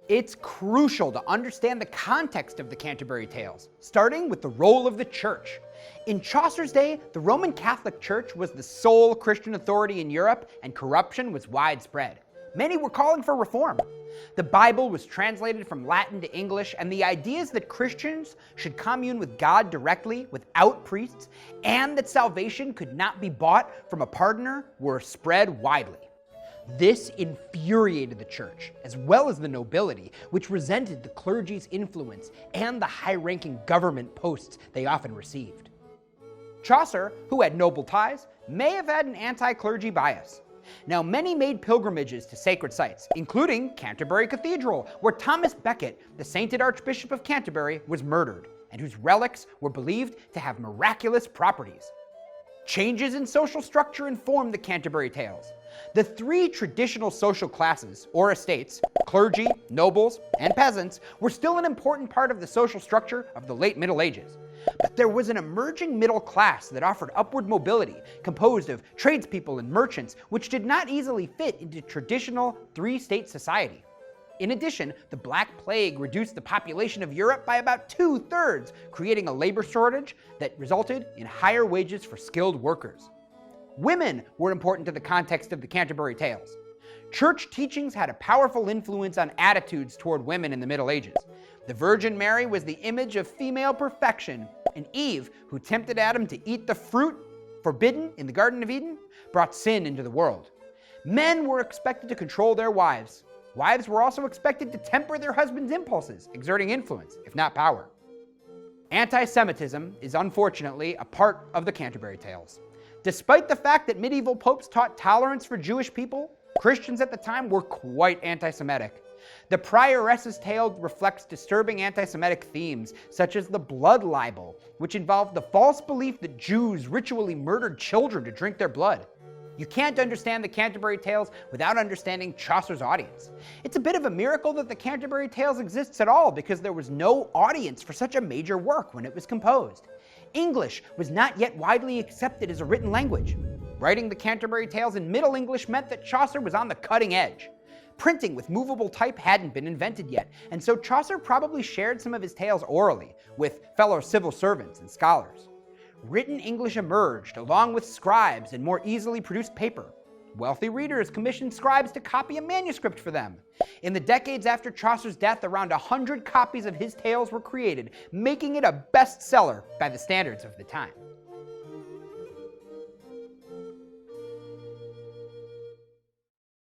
It's crucial to understand the context of the Canterbury Tales, starting with the role of the church. In Chaucer's day, the Roman Catholic Church was the sole Christian authority in Europe, and corruption was widespread. Many were calling for reform. The Bible was translated from Latin to English, and the ideas that Christians should commune with God directly, without priests, and that salvation could not be bought from a pardoner were spread widely. This infuriated the church, as well as the nobility, which resented the clergy's influence and the high-ranking government posts they often received. Chaucer, who had noble ties, may have had an anti-clergy bias. Now, many made pilgrimages to sacred sites, including Canterbury Cathedral, where Thomas Becket, the sainted Archbishop of Canterbury, was murdered, and whose relics were believed to have miraculous properties. Changes in social structure informed the Canterbury Tales. The three traditional social classes, or estates, clergy, nobles, and peasants, were still an important part of the social structure of the late Middle Ages. But there was an emerging middle class that offered upward mobility, composed of tradespeople and merchants, which did not easily fit into traditional three-state society. In addition, the Black Plague reduced the population of Europe by about 2/3, creating a labor shortage that resulted in higher wages for skilled workers. Women were important to the context of the Canterbury Tales. Church teachings had a powerful influence on attitudes toward women in the Middle Ages. The Virgin Mary was the image of female perfection, and Eve, who tempted Adam to eat the fruit forbidden in the Garden of Eden, brought sin into the world. Men were expected to control their wives. Wives were also expected to temper their husbands' impulses, exerting influence, if not power. Anti-Semitism is unfortunately a part of the Canterbury Tales. Despite the fact that medieval popes taught tolerance for Jewish people, Christians at the time were quite anti-Semitic. The prioress's tale reflects disturbing anti-Semitic themes, such as the blood libel, which involved the false belief that Jews ritually murdered children to drink their blood. You can't understand the Canterbury Tales without understanding Chaucer's audience. It's a bit of a miracle that the Canterbury Tales exists at all, because there was no audience for such a major work when it was composed. English was not yet widely accepted as a written language. Writing the Canterbury Tales in Middle English meant that Chaucer was on the cutting edge. Printing with movable type hadn't been invented yet, and so Chaucer probably shared some of his tales orally with fellow civil servants and scholars. Written English emerged along with scribes and more easily produced paper. Wealthy readers commissioned scribes to copy a manuscript for them. In the decades after Chaucer's death, around 100 copies of his tales were created, making it a bestseller by the standards of the time.